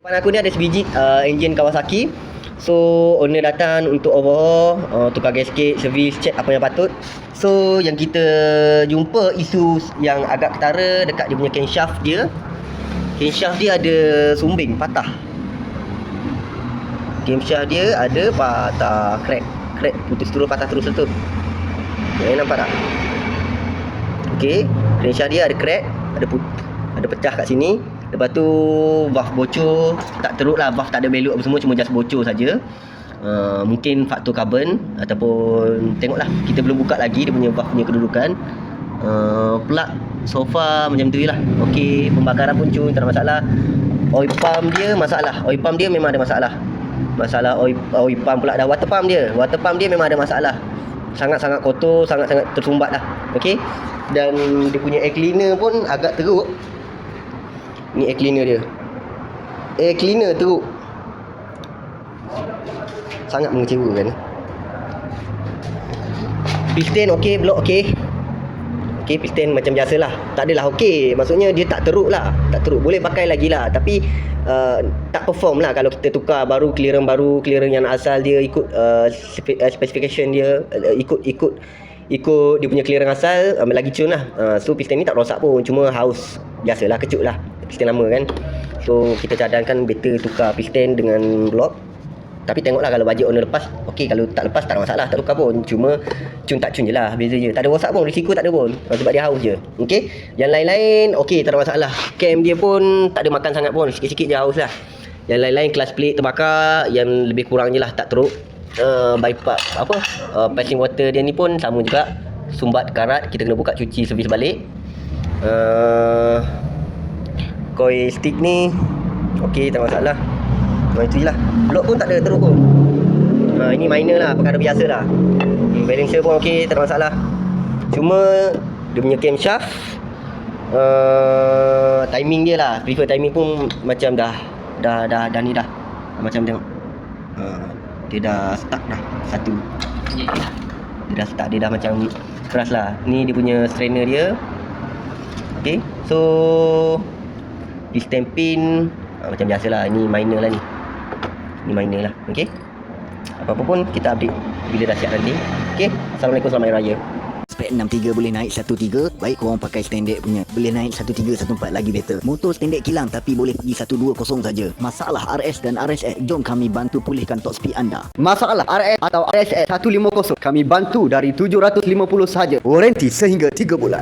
Depan aku ni ada sebiji enjin Kawasaki. So owner datang untuk overhaul, tukar gasket, servis, check apa yang patut. So yang kita jumpa isu yang agak ketara dekat dia punya camshaft dia. Camshaft dia ada sumbing, patah. Camshaft dia ada patah, crack, putus terus, patah terus tu. Okay, nampak tak? Okey, camshaft dia ada crack, ada pecah kat sini. Lepas tu valve bocor, tak teruk lah, valve tak ada belok apa semua, cuma just bocor saja. Mungkin faktor karbon ataupun tengoklah, kita belum buka lagi dia punya valve punya kedudukan. Plug so far macam tu je lah. Okey, pembakaran pun cun, tak ada masalah. Oil pump dia masalah. Oil pump dia memang ada masalah. Masalah oil pump pula dah. Water pump dia memang ada masalah. Sangat-sangat kotor, sangat-sangat tersumbat lah. Okey. Dan dia punya air cleaner pun agak teruk. Ni air cleaner dia. Air cleaner teruk. Sangat mengecewakan. Piston okey, blok okey. Okey, piston macam biasalah. Tak adalah okey. Maksudnya dia tak teruk lah. Tak teruk. Boleh pakai lagi lah. Tapi tak perform lah kalau kita tukar baru, clearance yang asal dia ikut specification dia, ikut dia punya clearance asal, lagi cun lah. So piston ni tak rosak pun, cuma haus biasalah, kecut lah, piston lama kan. So kita cadangkan better tukar piston dengan blok. Tapi tengoklah kalau bajet owner lepas, okey. Kalau tak lepas tak ada masalah, tak tukar pun. Cuma cun tak cun je lah, beza je. Tak ada rosak pun, risiko tak ada pun, sebab dia haus je. Okey. Yang lain-lain okey, tak ada masalah. Cam dia pun tak ada makan sangat pun, sikit-sikit je haus lah. Yang lain-lain clutch plate terbakar, yang lebih kurang je lah, tak teruk. Bypass passing water dia ni pun sama juga, sumbat karat, kita kena buka, cuci, servis balik. Coil stick ni okey, tak ada masalah. Itu je lah. Blok pun tak ada teruk pun. Ini minor lah, perkara biasa lah. Balancer pun okey, tak ada masalah. Cuma dia punya camshaft, timing dia lah, prefer timing pun macam dah ni dah. Macam tengok, dia dah stuck dah satu. Dia dah stuck, dia dah macam keras lah. Ni dia punya strainer dia. Okay, so piston pin macam biasalah. Ini minor lah ni. Ni minor lah. Okay, apa-apa pun kita update bila dah siap nanti. Okay, Assalamualaikum, selamat Hari Raya. Spek 63 boleh naik 13. Baik korang pakai standard punya, boleh naik 13, 14 lagi better. Motor standard kilang tapi boleh pergi 120 saja. Masalah RS dan RSX, jom kami bantu pulihkan top speed anda. Masalah RS atau RSX 150, kami bantu dari 750 saja. Warranty sehingga 3 bulan.